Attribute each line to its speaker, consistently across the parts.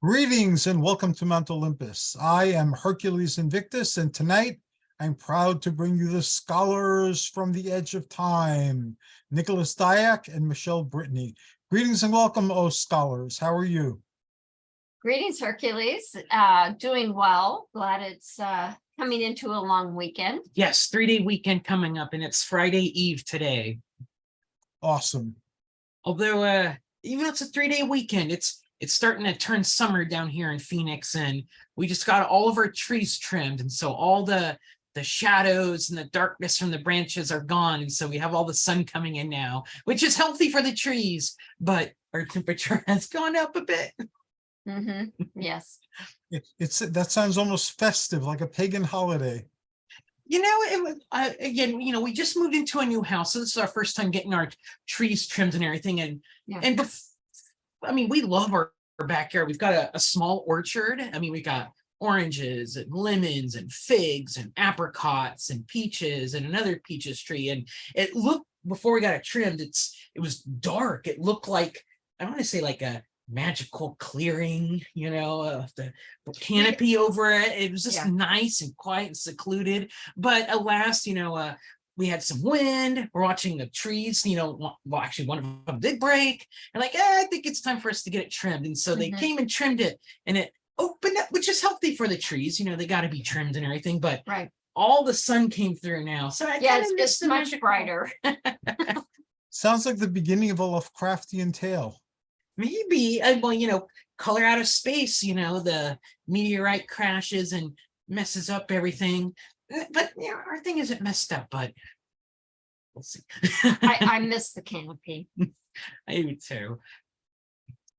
Speaker 1: Greetings and welcome to Mount Olympus. I am Hercules Invictus, and tonight I'm proud to bring you the scholars from the edge of time, Nicholas Diak and Michele Brittany. Greetings and welcome, oh scholars. How are you?
Speaker 2: Greetings, Hercules. Doing well. Glad it's coming into a long weekend.
Speaker 3: Yes, 3-day weekend coming up, and it's Friday Eve today.
Speaker 1: Awesome.
Speaker 3: Although, even though it's a 3-day weekend, it's starting to turn summer down here in Phoenix, and we just got all of our trees trimmed, and so all the shadows and the darkness from the branches are gone, and so we have all the sun coming in now, which is healthy for the trees, but our temperature has gone up a bit.
Speaker 2: Yes.
Speaker 1: That sounds almost festive, like a pagan holiday.
Speaker 3: You know, it was again, we just moved into a new house, so this is our first time getting our trees trimmed and everything, and we love our backyard. We've got a small orchard. I mean, we got oranges and lemons and figs and apricots and peaches and another peaches tree, and it looked, before we got it trimmed, it was dark. It looked like, I want to say, like a magical clearing, the canopy over it. It was just nice and quiet and secluded. But alas, we had some wind. We're watching the trees, actually one of them did break. And I think it's time for us to get it trimmed. And so they came and trimmed it, and it opened up, which is healthy for the trees. They got to be trimmed and everything. But all the sun came through now. So
Speaker 2: it's much brighter.
Speaker 1: Sounds like the beginning of a Lovecraftian tale.
Speaker 3: Maybe, color out of space, the meteorite crashes and messes up everything. But our thing isn't messed up, but we'll see.
Speaker 2: I miss the canopy.
Speaker 3: I do too.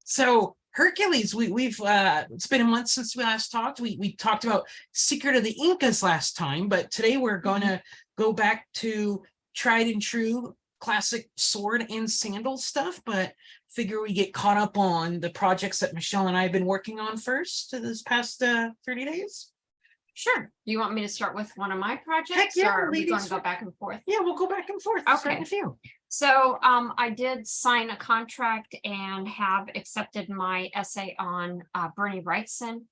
Speaker 3: So Hercules, we've it's been a month since we last talked. We talked about Secret of the Incas last time, but today we're going to go back to tried and true classic sword and sandal stuff, but figure we get caught up on the projects that Michele and I have been working on first this past 30 days.
Speaker 2: Sure. You want me to start with one of my projects?
Speaker 3: Heck yeah,
Speaker 2: or are we going to go back and forth?
Speaker 3: Yeah, we'll go back and forth.
Speaker 2: Okay. So I did sign a contract and have accepted my essay on Bernie Wrightson,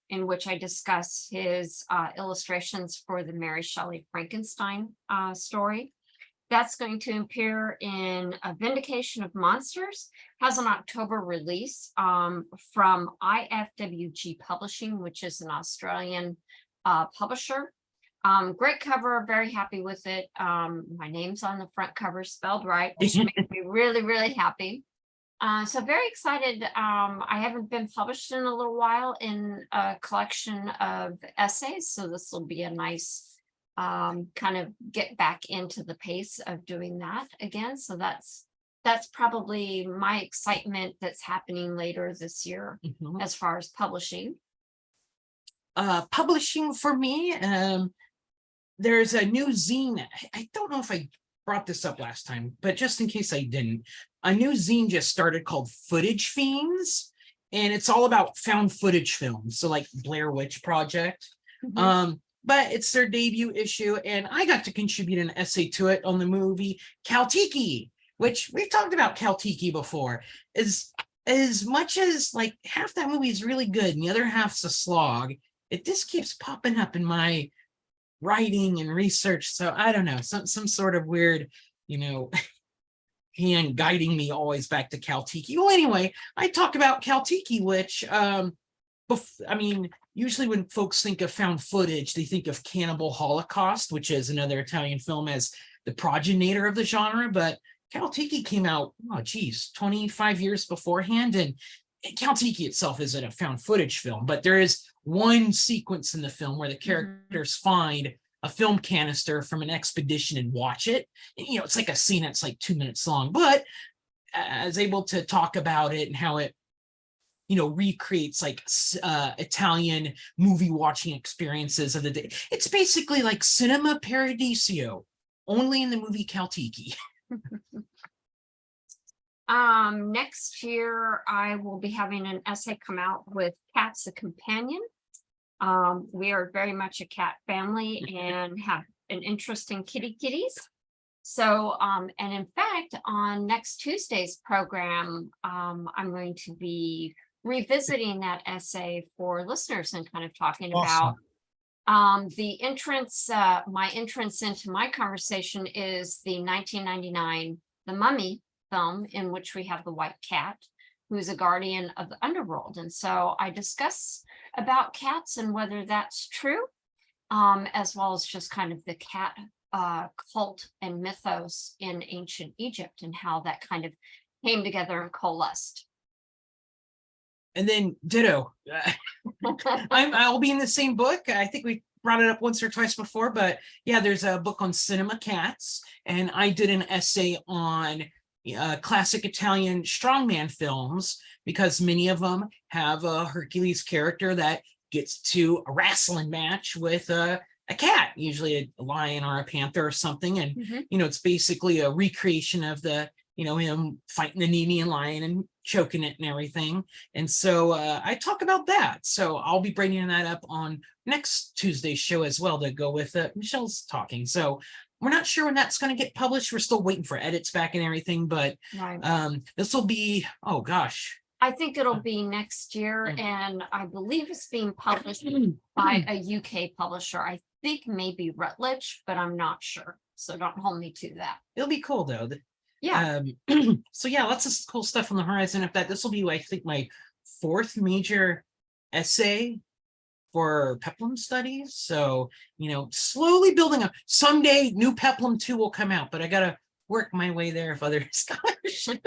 Speaker 2: in which I discuss his illustrations for the Mary Shelley Frankenstein story. That's going to appear in A Vindication of Monsters, has an October release from IFWG Publishing, which is an Australian publisher. Great cover, very happy with it. My name's on the front cover, spelled right, which makes me really, really happy. So very excited. I haven't been published in a little while in a collection of essays, so this will be a nice kind of get back into the pace of doing that again. So that's probably my excitement that's happening later this year as far as publishing.
Speaker 3: Publishing for me, there's a new zine. I don't know if I brought this up last time, but just in case I didn't, a new zine just started called Footage Fiends, and it's all about found footage films, so like Blair Witch Project. But it's their debut issue, and I got to contribute an essay to it on the movie Kaltiki, which we've talked about Kaltiki before. As much as like half that movie is really good and the other half's a slog, it just keeps popping up in my writing and research. So I don't know, some sort of weird, hand guiding me always back to Kaltiki. Well, anyway, I talk about Kaltiki, which usually when folks think of found footage, they think of Cannibal Holocaust, which is another Italian film, as the progenitor of the genre. But Kaltiki came out, 25 years beforehand. And Kaltiki itself isn't a found footage film, but there is one sequence in the film where the characters find a film canister from an expedition and watch it. And, it's like a scene that's like 2 minutes long, but I was able to talk about it and how it recreates like Italian movie watching experiences of the day. It's basically like Cinema Paradiso, only in the movie Kaltiki.
Speaker 2: Next year, I will be having an essay come out with Cats a Companion. We are very much a cat family and have an interest in kitties. So, and in fact, on next Tuesday's program, I'm going to be revisiting that essay for listeners and kind of talking
Speaker 1: Awesome.
Speaker 2: about the entrance, my entrance into my conversation is the 1999 The Mummy film, in which we have the white cat, who is a guardian of the underworld. And so I discuss about cats and whether that's true, as well as just kind of the cat cult and mythos in ancient Egypt and how that kind of came together and coalesced.
Speaker 3: And then ditto. I'll be in the same book. I think we brought it up once or twice before, but yeah, there's a book on cinema cats, and I did an essay on classic Italian strongman films, because many of them have a Hercules character that gets to a wrestling match with a cat, usually a lion or a panther or something. And, it's basically a recreation of the, him fighting the Nemean lion and choking it and everything. And so I talk about that. So I'll be bringing that up on next Tuesday's show as well, to go with Michele's talking. So we're not sure when that's going to get published. We're still waiting for edits back and everything, but this will be, oh gosh.
Speaker 2: I think it'll be next year, and I believe it's being published by a UK publisher. I think maybe Routledge, but I'm not sure. So don't hold me to that.
Speaker 3: It'll be cool though.
Speaker 2: Yeah.
Speaker 3: So yeah, lots of cool stuff on the horizon. If that, this will be, I think, my 4th major essay for peplum studies. So, slowly building up. Someday new peplum 2 will come out, but I gotta work my way there if other scholarship.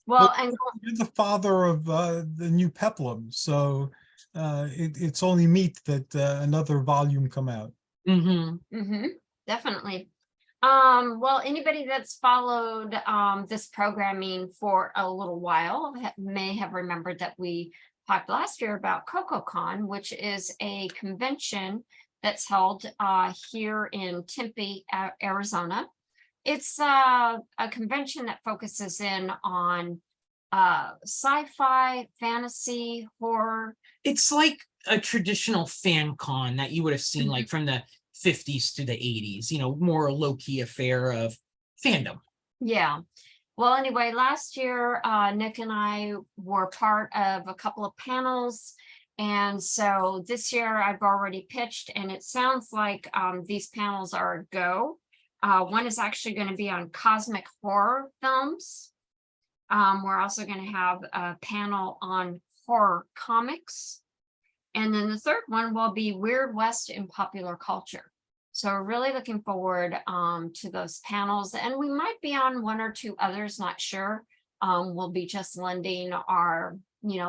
Speaker 2: Well, and
Speaker 1: you're the father of the new peplum, so it's only meet that another volume come out.
Speaker 2: Definitely. Well, anybody that's followed this programming for a little while may have remembered that we talked last year about CocoCon, which is a convention that's held here in Tempe, Arizona. It's a convention that focuses in on sci-fi, fantasy, horror.
Speaker 3: It's like a traditional fan con that you would have seen like from the 50s to the 80s, more low-key affair of fandom.
Speaker 2: Yeah. Well, anyway, last year, Nick and I were part of a couple of panels. And so this year I've already pitched, and it sounds like these panels are a go. One is actually going to be on cosmic horror films. We're also going to have a panel on horror comics. And then the third one will be Weird West in popular culture. So we're really looking forward to those panels. And we might be on 1 or 2 others, not sure. We'll be just lending our,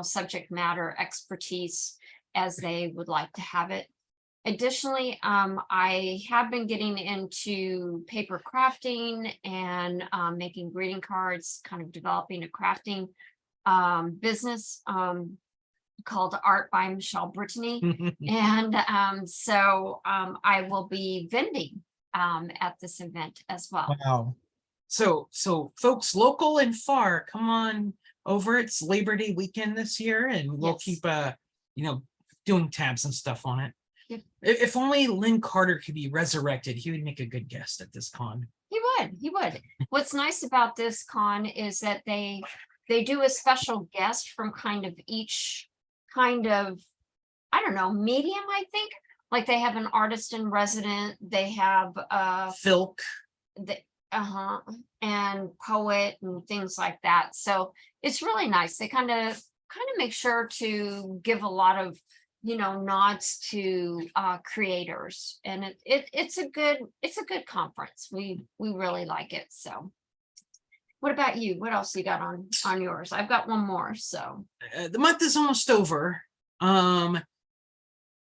Speaker 2: subject matter expertise as they would like to have it. Additionally, I have been getting into paper crafting and making greeting cards, kind of developing a crafting business called Art by Michele Brittany. And so I will be vending at this event as well.
Speaker 1: Wow.
Speaker 3: So folks, local and far, come on over. It's Labor Day weekend this year, and we'll keep doing tabs and stuff on it.
Speaker 2: Yep.
Speaker 3: If only Lynn Carter could be resurrected, he would make a good guest at this con.
Speaker 2: He would. What's nice about this con is that they do a special guest from kind of each kind of, I don't know, medium, I think. Like they have an artist in resident, they have
Speaker 3: Filk,
Speaker 2: and poet and things like that. So it's really nice. They kind of make sure to give a lot of nods to creators, and it's a good conference. We really like it. So what about you? What else you got on yours? I've got one more. So
Speaker 3: the month is almost over.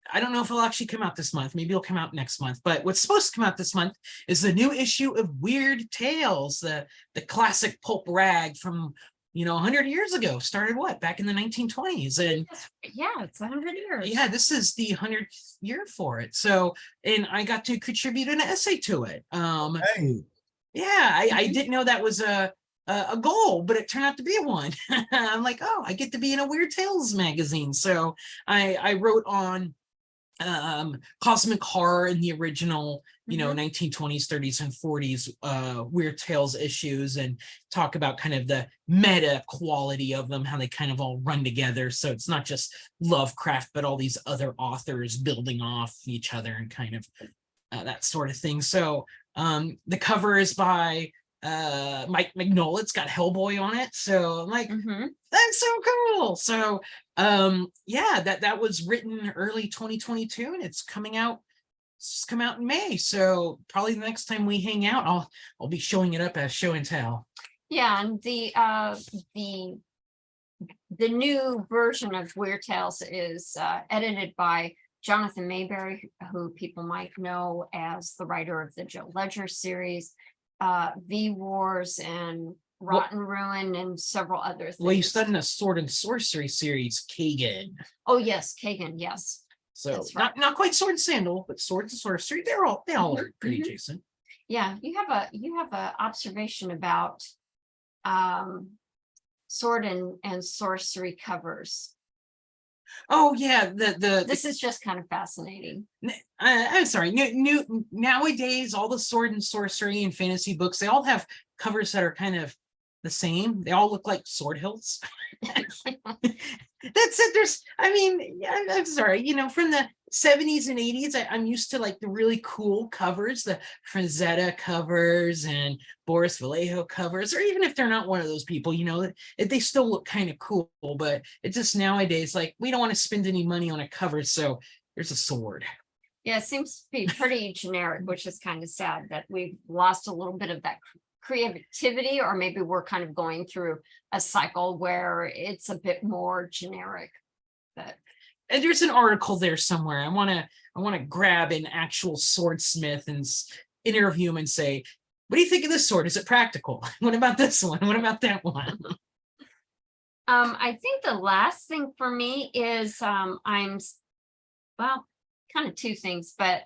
Speaker 3: I don't know if it'll actually come out this month. Maybe it'll come out next month. But what's supposed to come out this month is the new issue of Weird Tales, the classic pulp rag from 100 years ago. Started back in the 1920s. And
Speaker 2: yeah, it's 100 years.
Speaker 3: Yeah, this is the 100th year for it. So, and I got to contribute an essay to it.
Speaker 1: Hey.
Speaker 3: Yeah, I didn't know that was a goal, but it turned out to be one. I'm like, oh, I get to be in a Weird Tales magazine. So I wrote on cosmic horror in the original, you know,
Speaker 2: Mhm.
Speaker 3: 1920s, 30s, and 40s Weird Tales issues, and talk about kind of the meta quality of them, how they kind of all run together. So it's not just Lovecraft, but all these other authors building off each other and kind of that sort of thing. So the cover is by Mike Mignola. It's got Hellboy on it. So I'm like,
Speaker 2: Mhm.
Speaker 3: that's so cool. So yeah, that was written early 2022, and it's coming out. It's come out in May. So probably the next time we hang out, I'll be showing it up as show and tell.
Speaker 2: Yeah, and the new version of Weird Tales is edited by Jonathan Mayberry, who people might know as the writer of the Joe Ledger series, V Wars and Rotten Ruin, and several other things.
Speaker 3: Well, he's done a Sword and Sorcery series, Kagan.
Speaker 2: Oh yes, Kagan, yes.
Speaker 3: So
Speaker 2: That's right.
Speaker 3: not quite Sword and Sandal, but Sword and Sorcery. They all
Speaker 2: Mhm,
Speaker 3: are pretty
Speaker 2: mhm.
Speaker 3: adjacent.
Speaker 2: Yeah, you have a observation about sword and sorcery covers.
Speaker 3: Oh yeah, the
Speaker 2: This is just kind of fascinating.
Speaker 3: I'm sorry. New nowadays, all the sword and sorcery and fantasy books, they all have covers that are kind of the same. They all look like sword hilts. That's it. I'm sorry. You know, from the 70s and 80s, I'm used to like the really cool covers, the Frazetta covers and Boris Vallejo covers, or even if they're not one of those people, you know, they still look kind of cool. But it's just nowadays, like, we don't want to spend any money on a cover, so there's a sword.
Speaker 2: Yeah, it seems to be pretty generic, which is kind of sad that we've lost a little bit of that creativity, or maybe we're kind of going through a cycle where it's a bit more generic. But
Speaker 3: And there's an article there somewhere. I want to grab an actual swordsmith and interview him and say, what do you think of this sword? Is it practical? What about this one? What about that one?
Speaker 2: I think the last thing for me is well, kind of two things, but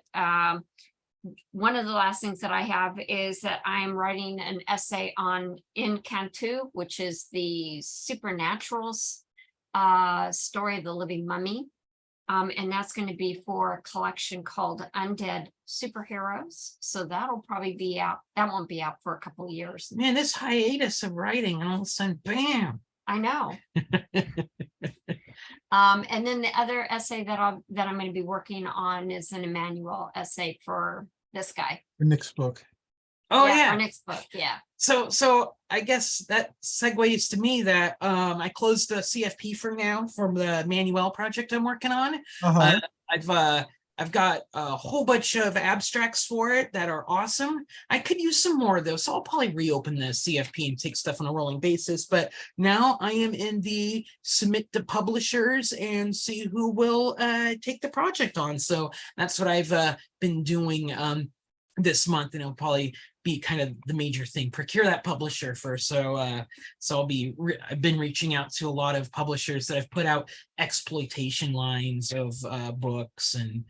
Speaker 2: one of the last things that I have is that I'm writing an essay on Incantu, which is the supernatural story of the living mummy. And that's going to be for a collection called Undead Superheroes. So that'll probably be out. That won't be out for a couple of years.
Speaker 3: Man, this hiatus of writing, and all of a sudden, bam.
Speaker 2: I know. And then the other essay that I'm going to be working on is an Emmanuel essay for this guy.
Speaker 1: The next book.
Speaker 3: Oh
Speaker 2: Our
Speaker 3: yeah.
Speaker 2: next book. Yeah.
Speaker 3: So I guess that segues to me that I closed the CFP for now from the Manuel project I'm working on. I've got a whole bunch of abstracts for it that are awesome. I could use some more of those, so I'll probably reopen the CFP and take stuff on a rolling basis. But now I am in the submit to publishers and see who will take the project on. So that's what I've been doing this month, and it'll probably be kind of the major thing. Procure that publisher first. So I've been reaching out to a lot of publishers that have put out exploitation lines of books and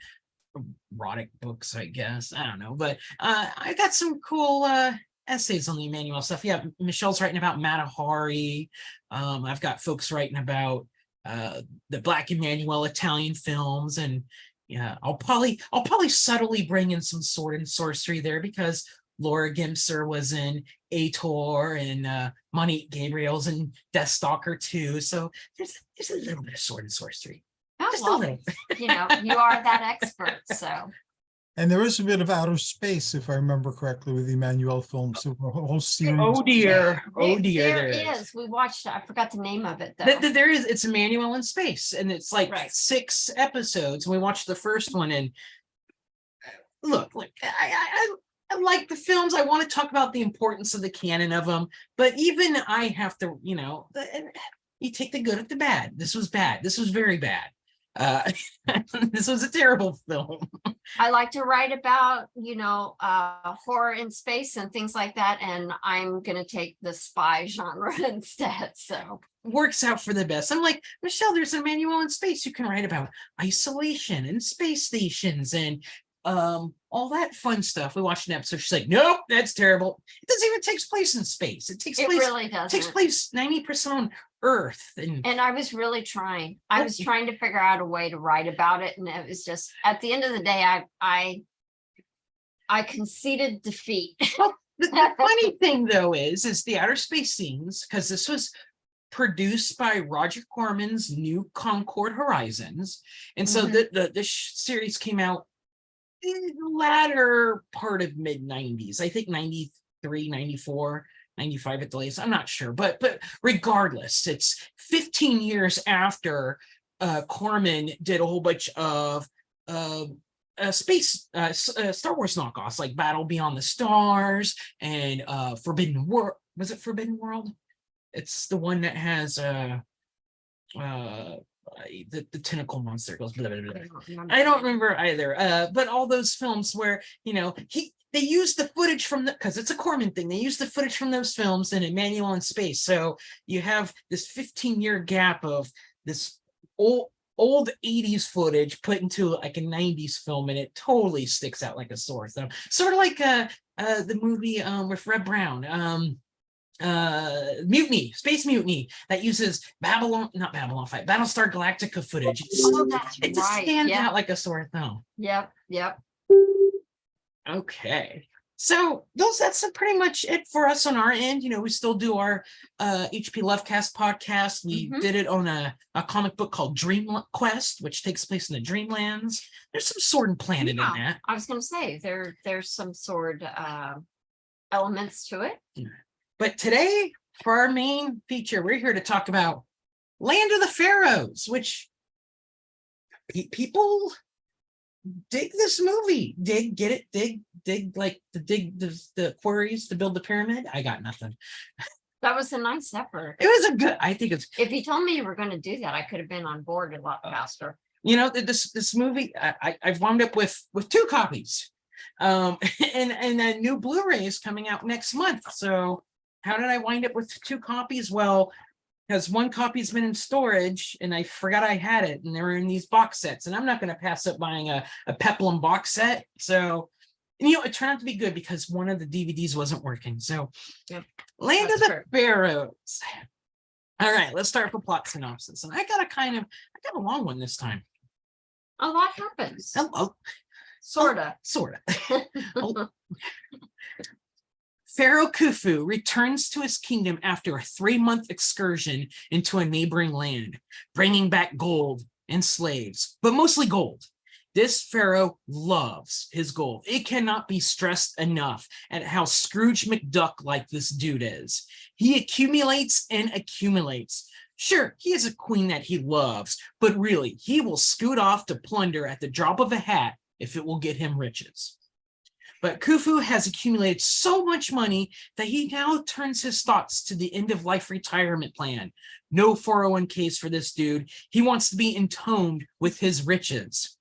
Speaker 3: erotic books, I guess. I don't know, but I got some cool essays on the Emmanuel stuff. Yeah, Michele's writing about Matahari. I've got folks writing about the Black Emmanuel Italian films, and yeah, I'll probably subtly bring in some sword and sorcery there, because Laura Gimser was in Ator, and Monique Gabriel's in Deathstalker too. So there's a little bit of sword and sorcery.
Speaker 2: Oh,
Speaker 3: Just
Speaker 2: well,
Speaker 3: a little.
Speaker 2: you know, you are that expert. So
Speaker 1: And there is a bit of outer space, if I remember correctly, with the Emmanuel films. So a whole series.
Speaker 3: Oh dear. Oh dear.
Speaker 2: there is. We watched it. I forgot the name of it though.
Speaker 3: There is. It's Emmanuel in space, and it's like
Speaker 2: Right.
Speaker 3: 6 episodes. And we watched the first one, and look, I like the films. I want to talk about the importance of the canon of them, but even I have to, you know, you take the good with the bad. This was bad. This was very bad. This was a terrible film.
Speaker 2: I like to write about, you know, horror in space and things like that, and I'm gonna take the spy genre instead. So
Speaker 3: Works out for the best. I'm like, Michele, there's a manual in space. You can write about isolation and space stations and all that fun stuff. We watched an episode. She's like, nope, that's terrible. It doesn't even take place in space. It takes
Speaker 2: it
Speaker 3: place
Speaker 2: really does.
Speaker 3: takes place 90% on Earth. And
Speaker 2: I was really trying. I was trying to figure out a way to write about it, and it was just at the end of the day, I conceded defeat.
Speaker 3: the funny thing though is the outer space scenes, because this was produced by Roger Corman's New Concord Horizons, and so the series came out in the latter part of mid-90s, I think 93, 94, 95 at the latest, I'm not sure, but regardless, it's 15 years after Corman did a whole bunch of space Star Wars knockoffs like Battle Beyond the Stars and Forbidden World. Was it Forbidden World? It's the one that has the tentacle monster goes blah, blah, blah. I don't remember either. But all those films where, you know, they use the footage from because it's a Corman thing. They use the footage from those films in Emmanuel in Space. So you have this 15-year gap of this old 80s footage put into like a 90s film, and it totally sticks out like a sore thumb. Sort of like the movie with Red Brown. Mutiny, Space Mutiny, that uses Battlestar Galactica footage. It just stands out like a sore thumb.
Speaker 2: Yep.
Speaker 3: Okay, so that's pretty much it for us on our end. You know, we still do our HP Lovecast podcast. We did it on a comic book called Dream Quest, which takes place in the Dreamlands. There's some sword and planet in that.
Speaker 2: I was gonna say there's some sword elements to it.
Speaker 3: But today, for our main feature, we're here to talk about Land of the Pharaohs, which people dig this movie. Dig like the quarries to build the pyramid. I got nothing.
Speaker 2: That was a nice effort.
Speaker 3: It was a good, I think it's.
Speaker 2: If you told me you were going to do that, I could have been on board a lot faster.
Speaker 3: You know, this movie, I've wound up with 2 copies. And a new Blu-ray is coming out next month. So how did I wind up with 2 copies? Well, because 1 copy's been in storage and I forgot I had it, and they were in these box sets, and I'm not going to pass up buying a Peplum box set. So, you know, it turned out to be good because one of the DVDs wasn't working. So Land of the Pharaohs. All right, let's start with plot synopsis. And I got a long one this time.
Speaker 2: A lot happens.
Speaker 3: Oh,
Speaker 2: Sorta.
Speaker 3: Pharaoh Khufu returns to his kingdom after a 3-month excursion into a neighboring land, bringing back gold and slaves, but mostly gold. This pharaoh loves his gold. It cannot be stressed enough at how Scrooge McDuck-like this dude is. He accumulates and accumulates. Sure, he has a queen that he loves, but really, he will scoot off to plunder at the drop of a hat if it will get him riches. But Khufu has accumulated so much money that he now turns his thoughts to the end-of-life retirement plan. No 401ks for this dude. He wants to be entombed with his riches.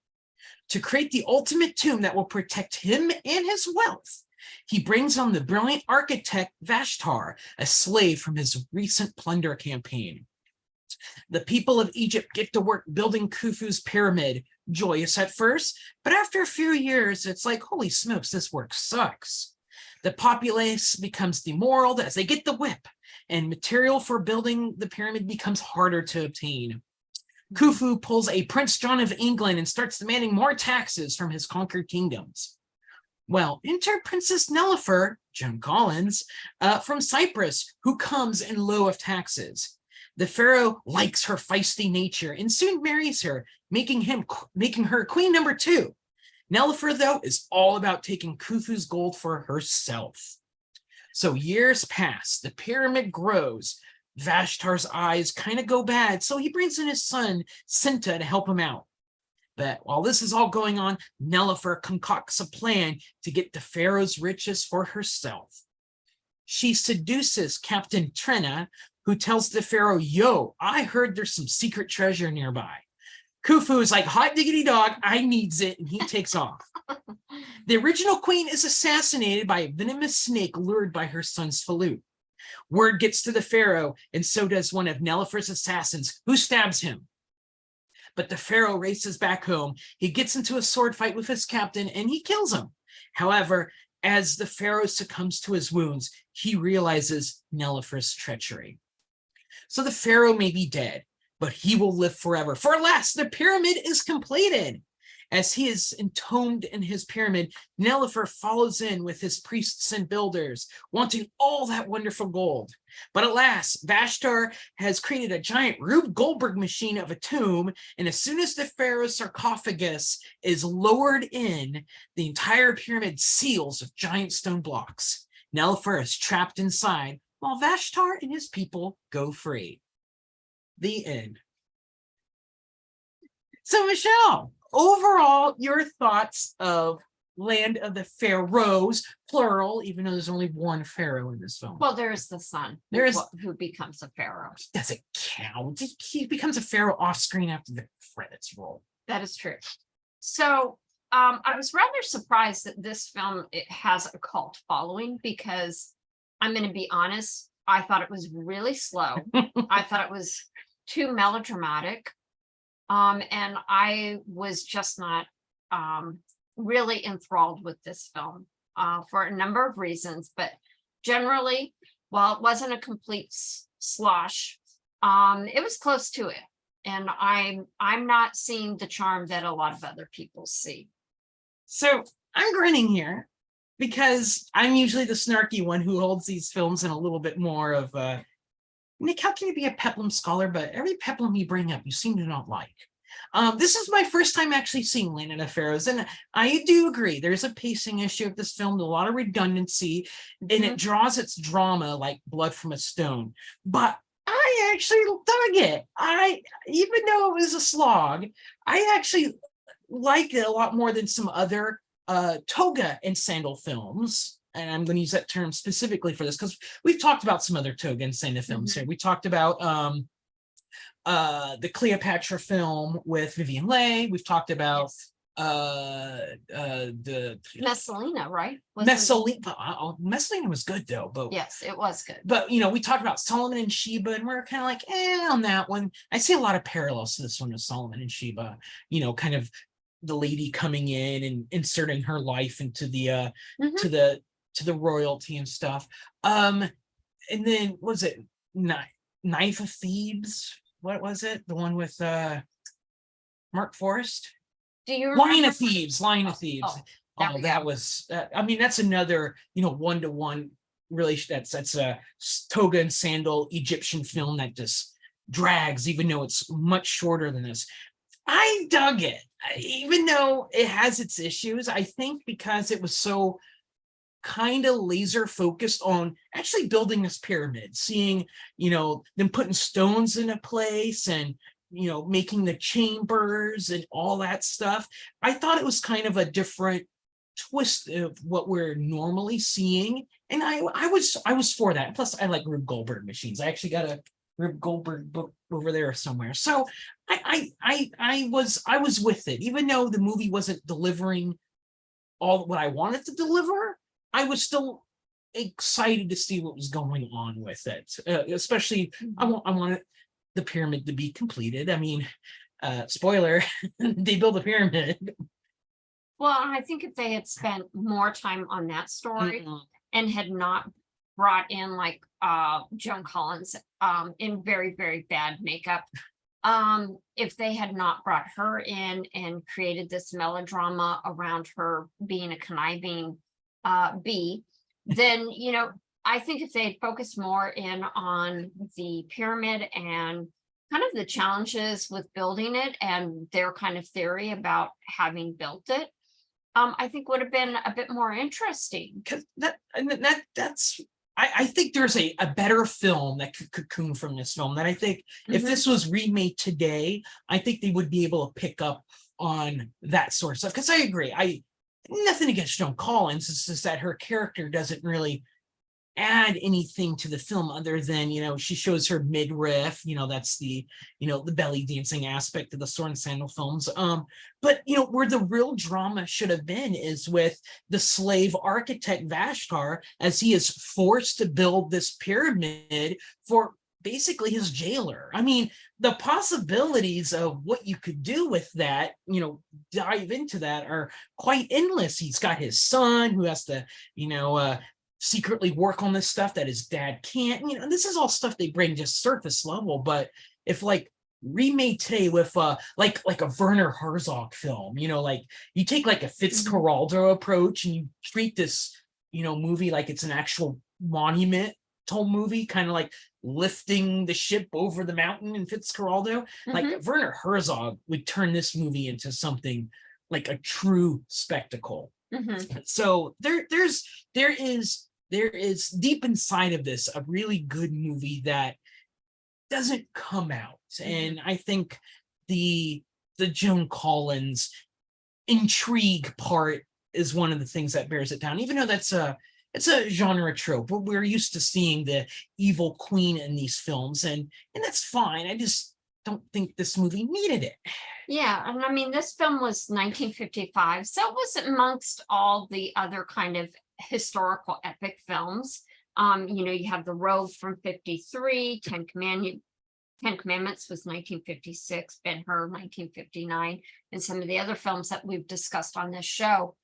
Speaker 3: To create the ultimate tomb that will protect him and his wealth, he brings on the brilliant architect Vashtar, a slave from his recent plunder campaign. The people of Egypt get to work building Khufu's pyramid, joyous at first, but after a few years, it's like, holy smokes, this work sucks. The populace becomes demoralized as they get the whip, and material for building the pyramid becomes harder to obtain. Khufu pulls a Prince John of England and starts demanding more taxes from his conquered kingdoms. Well, enter Princess Nelifer, Joan Collins, from Cyprus, who comes in lieu of taxes. The pharaoh likes her feisty nature and soon marries her, making her queen number 2. Nelifer, though, is all about taking Khufu's gold for herself. So years pass, the pyramid grows. Vashtar's eyes kind of go bad, so he brings in his son, Sinta, to help him out. But while this is all going on, Nelifer concocts a plan to get the pharaoh's riches for herself. She seduces Captain Trenna, who tells the pharaoh, yo, I heard there's some secret treasure nearby. Khufu is like, hot diggity dog, I needs it, and he takes off. The original queen is assassinated by a venomous snake lured by her son's flute. Word gets to the pharaoh, and so does one of Nelifer's assassins, who stabs him. But the pharaoh races back home. He gets into a sword fight with his captain, and he kills him. However, as the pharaoh succumbs to his wounds, he realizes Nelifer's treachery. So the pharaoh may be dead, but he will live forever. For alas, the pyramid is completed. As he is entombed in his pyramid, Nelifer follows in with his priests and builders, wanting all that wonderful gold. But alas, Vashtar has created a giant Rube Goldberg machine of a tomb, and as soon as the pharaoh's sarcophagus is lowered in, the entire pyramid seals with giant stone blocks. Nelifer is trapped inside, while Vashtar and his people go free. The end. So, Michele, overall, your thoughts of Land of the Pharaohs, plural, even though there's only one pharaoh in this film.
Speaker 2: Well, there's the son who becomes a pharaoh.
Speaker 3: Doesn't count. He becomes a pharaoh off screen after the credits roll.
Speaker 2: That is true. So I was rather surprised that this film has a cult following, because I'm going to be honest, I thought it was really slow. I thought it was too melodramatic. And I was just not really enthralled with this film for a number of reasons. But generally, while it wasn't a complete slosh, it was close to it. And I'm not seeing the charm that a lot of other people see.
Speaker 3: So I'm grinning here because I'm usually the snarky one who holds these films in a little bit more of a, Nick, how can you be a Peplum scholar, but every Peplum you bring up, you seem to not like. This is my first time actually seeing Land of the Pharaohs, and I do agree there's a pacing issue of this film, a lot of redundancy, and it draws its drama like blood from a stone. But I actually dug it. Even though it was a slog, I actually liked it a lot more than some other toga and sandal films. And I'm going to use that term specifically for this because we've talked about some other toga and sandal films here. We talked about the Cleopatra film with Vivian Leigh. We've talked about the
Speaker 2: Messalina, right?
Speaker 3: Messalina was good though, but
Speaker 2: yes, it was good.
Speaker 3: But we talked about Solomon and Sheba, and we're kind of like on that one. I see a lot of parallels to this one with Solomon and Sheba. Kind of the lady coming in and inserting her life into the to the royalty and stuff. And then what was it? Knife of Thebes. What was it? The one with Mark Forrest?
Speaker 2: Do you remember?
Speaker 3: Lion of Thebes. That was that's another one-to-one relation. That's a toga and sandal Egyptian film that just drags, even though it's much shorter than this. I dug it, even though it has its issues. I think because it was so kind of laser focused on actually building this pyramid, seeing them putting stones into place and making the chambers and all that stuff. I thought it was kind of a different twist of what we're normally seeing, and I was for that. Plus I like Rube Goldberg machines. I actually got a Rube Goldberg book over there somewhere, so I was with it, even though the movie wasn't delivering all what I wanted to deliver. I was still excited to see what was going on with it, especially I wanted the pyramid to be completed. I mean, spoiler, they built a pyramid.
Speaker 2: Well, I think if they had spent more time on that story and had not brought in like Joan Collins in very, very bad makeup, if they had not brought her in and created this melodrama around her being a conniving bee, then I think if they had focused more in on the pyramid and kind of the challenges with building it and their kind of theory about having built it, I think would have been a bit more interesting.
Speaker 3: Because I think there's a better film that could cocoon from this film that I think if this was remade today, I think they would be able to pick up on that sort of stuff. Because I agree, nothing against Joan Collins, it's just that her character doesn't really add anything to the film other than she shows her midriff, that's the the belly dancing aspect of the sword and sandal films, but where the real drama should have been is with the slave architect Vashtar, as he is forced to build this pyramid for basically his jailer. I mean, the possibilities of what you could do with that, dive into that, are quite endless. He's got his son who has to secretly work on this stuff that his dad can't. You know, this is all stuff they bring just surface level. But if like remade today with like a Werner Herzog film, you know, like you take like a Fitzcarraldo approach and you treat this, you know, movie like it's an actual monumental movie, kind of like lifting the ship over the mountain in Fitzcarraldo. Like Werner Herzog would turn this movie into something like a true spectacle. So there is deep inside of this a really good movie that doesn't come out. And I think the Joan Collins intrigue part is one of the things that bears it down, even though it's a genre trope, but we're used to seeing the evil queen in these films, and that's fine. I just don't think this movie needed it.
Speaker 2: Yeah, and I mean, this film was 1955, so it was amongst all the other kind of historical epic films. You know, you have The Robe from 53, Ten Commandments was 1956, Ben-Hur 1959, and some of the other films that we've discussed on this show.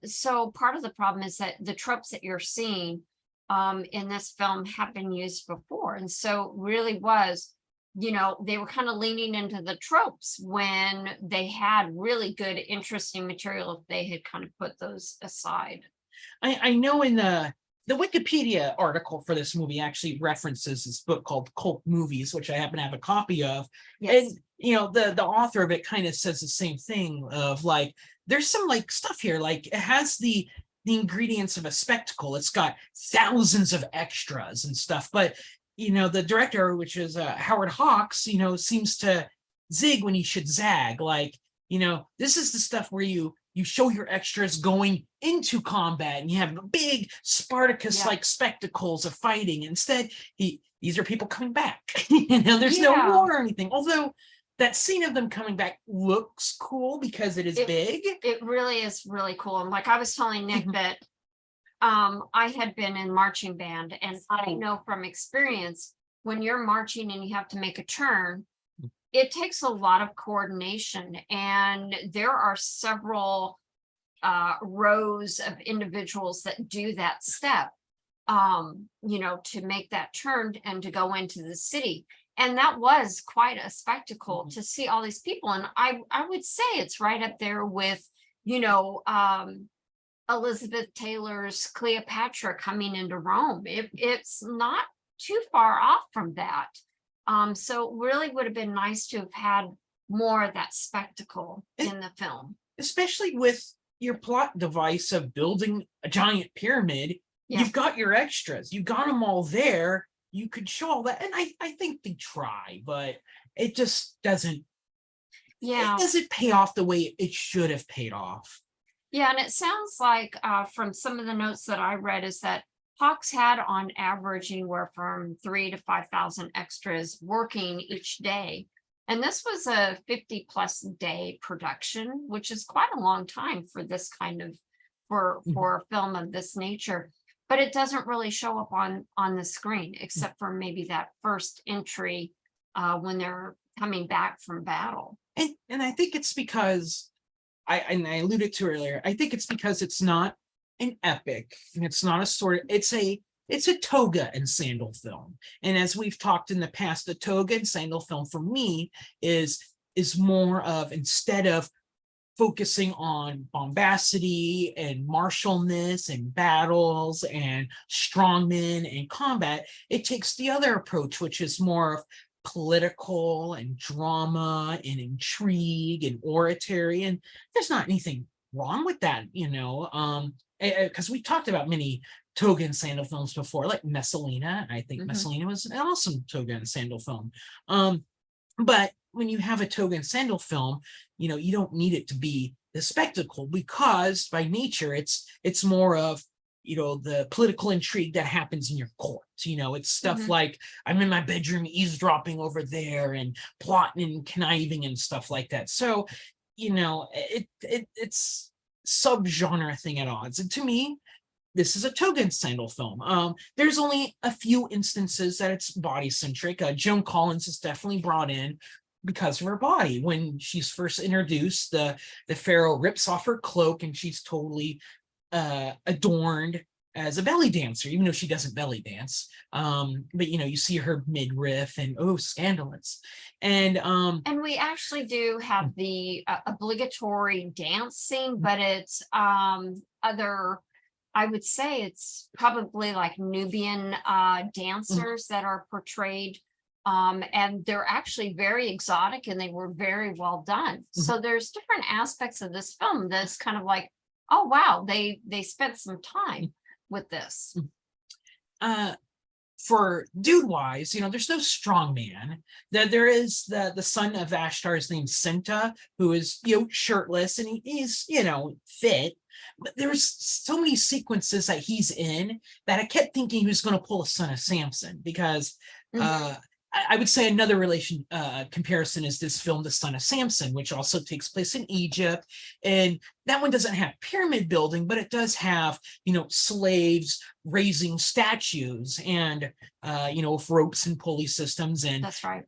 Speaker 2: So part of the problem is that the tropes that you're seeing in this film have been used before. And so really was, you know, they were kind of leaning into the tropes when they had really good, interesting material if they had kind of put those aside.
Speaker 3: I know in the Wikipedia article for this movie actually references this book called Cult Movies, which I happen to have a copy of. Yes. And, you know, the author of it kind of says the same thing of like, there's some like stuff here, like it has the ingredients of a spectacle. It's got thousands of extras and stuff, but you know, the director, which is Howard Hawks, you know, seems to zig when he should zag. Like, you know, this is the stuff where you show your extras going into combat and you have big Spartacus-like spectacles of fighting. Instead, these are people coming back. You know, there's no war or anything. Although that scene of them coming back looks cool because it is big. It
Speaker 2: really is really cool. And like I was telling Nick that I had been in marching band, and I know from experience, when you're marching and you have to make a turn, it takes a lot of coordination, and there are several rows of individuals that do that step, you know, to make that turn and to go into the city. And that was quite a spectacle to see all these people. And I would say it's right up there with, you know, Elizabeth Taylor's Cleopatra coming into Rome. It's not too far off from that. So it really would have been nice to have had more of that spectacle in the film.
Speaker 3: Especially with your plot device of building a giant pyramid, you've got your extras, you got them all there. You could show all that. And I think they try, but it just doesn't. It doesn't pay off the way it should have paid off.
Speaker 2: Yeah, and it sounds like from some of the notes that I read is that Hawks had on average anywhere from 3,000 to 5,000 extras working each day. And this was a 50+ day production, which is quite a long time for this kind of, for a film of this nature. But it doesn't really show up on the screen, except for maybe that first entry when they're coming back from battle.
Speaker 3: And I think it's because, I alluded to earlier, I think it's because it's not an epic, and it's not a sort of, it's a toga and sandal film. And as we've talked in the past, the toga and sandal film for me is more of, instead of focusing on bombacity and martialness and battles and strongmen and combat, it takes the other approach, which is more of political and drama and intrigue and oratory. And there's not anything wrong with that, you know, because we talked about many toga and sandal films before, like Messalina. I think Messalina was an awesome toga and sandal film. But when you have a toga and sandal film, you know, you don't need it to be the spectacle, because by nature it's more of, you know, the political intrigue that happens in your court. You know, it's stuff like I'm in my bedroom eavesdropping over there and plotting and conniving and stuff like that. So, you know, it's subgenre thing at odds. And to me, this is a toga and sandal film. There's only a few instances that it's body centric. Joan Collins is definitely brought in because of her body. When she's first introduced, the pharaoh rips off her cloak and she's totally adorned as a belly dancer, even though she doesn't belly dance. But you see her midriff and scandalous. And
Speaker 2: we actually do have the obligatory dance scene, but it's other, I would say it's probably like Nubian dancers that are portrayed. And they're actually very exotic and they were very well done. So there's different aspects of this film that's kind of like, oh wow, they spent some time with this.
Speaker 3: For dude wise, there's no strong man. There is the son of Ashtar's named Senta, who is shirtless and he's fit. But there's so many sequences that he's in that I kept thinking he was going to pull a son of Samson, because I would say another comparison is this film, The Son of Samson, which also takes place in Egypt. And that one doesn't have pyramid building, but it does have, slaves raising statues and, with ropes and pulley systems. And
Speaker 2: that's right.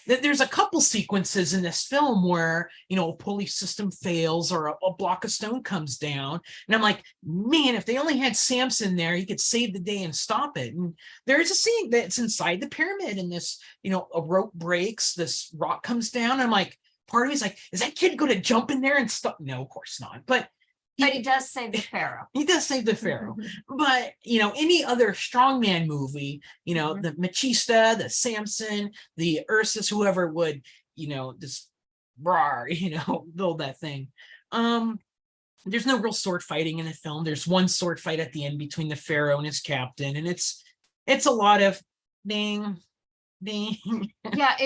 Speaker 3: There's a couple sequences in this film where, a pulley system fails or a block of stone comes down. And I'm like, man, if they only had Samson there, he could save the day and stop it. And there's a scene that's inside the pyramid and this, a rope breaks, this rock comes down. I'm like, part of me is like, is that kid going to jump in there and stop? No, of course not. But
Speaker 2: he does save the Pharaoh.
Speaker 3: He does save the Pharaoh. But, any other strongman movie, the Machista, the Samson, the Ursus, whoever would, just build that thing. There's no real sword fighting in the film. There's one sword fight at the end between the Pharaoh and his captain. And it's a lot of ding, ding.
Speaker 2: Yeah,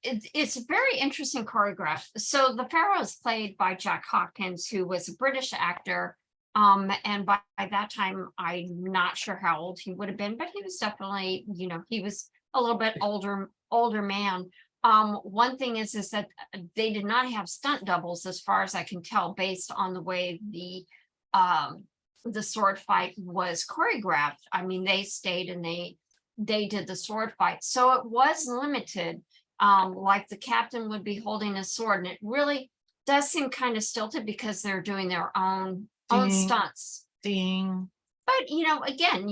Speaker 2: it's very interesting choreographed. So the Pharaoh is played by Jack Hawkins, who was a British actor. And by that time, I'm not sure how old he would have been, but he was definitely, he was a little bit older man. One thing is that they did not have stunt doubles, as far as I can tell, based on the way the sword fight was choreographed. I mean, they stayed and they did the sword fight. So it was limited. Like the captain would be holding a sword, and it really does seem kind of stilted because they're doing their own stunts.
Speaker 3: Ding.
Speaker 2: But again,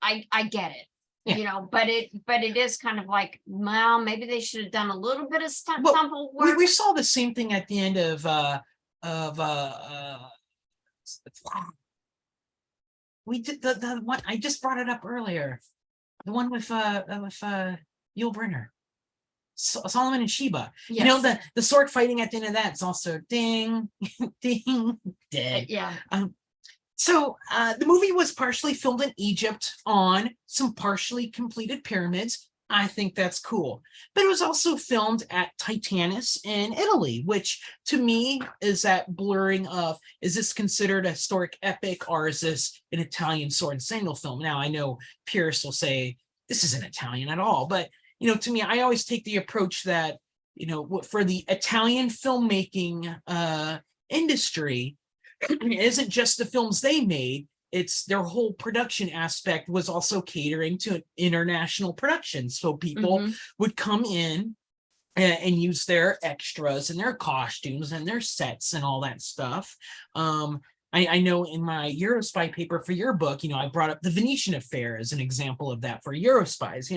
Speaker 2: I get it.
Speaker 3: Yeah.
Speaker 2: But it is kind of like, well, maybe they should have done a little bit of tumble work.
Speaker 3: We saw the same thing at the end of we did the one I just brought it up earlier, the one with Yul Brynner, Solomon and Sheba.
Speaker 2: Yes.
Speaker 3: The sword fighting at the end of that is also ding, ding, dead.
Speaker 2: Yeah.
Speaker 3: So the movie was partially filmed in Egypt on some partially completed pyramids. I think that's cool. But it was also filmed at Titanus in Italy, which to me is that blurring of, is this considered a historic epic or is this an Italian sword and sandal film? Now, I know purists will say this isn't Italian at all, but to me, I always take the approach that, for the Italian filmmaking industry, it isn't just the films they made, it's their whole production aspect was also catering to international production. So people would come in and use their extras and their costumes and their sets and all that stuff. I know in my Eurospy paper for your book, I brought up the Venetian Affair as an example of that for Eurospies.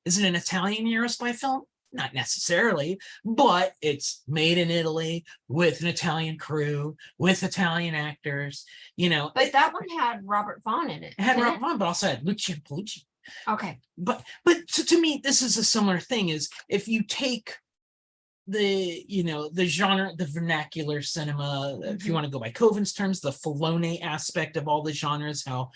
Speaker 3: Is it an Italian Eurospy film? Not necessarily, but it's made in Italy with an Italian crew, with Italian actors,
Speaker 2: But that one had Robert Vaughn in it.
Speaker 3: It had Robert Vaughn, but also had Luciano Palucci.
Speaker 2: Okay.
Speaker 3: But to me, this is a similar thing, is if you take the genre, the vernacular cinema, if you want to go by Coven's terms, the Filone aspect of all the genres, how,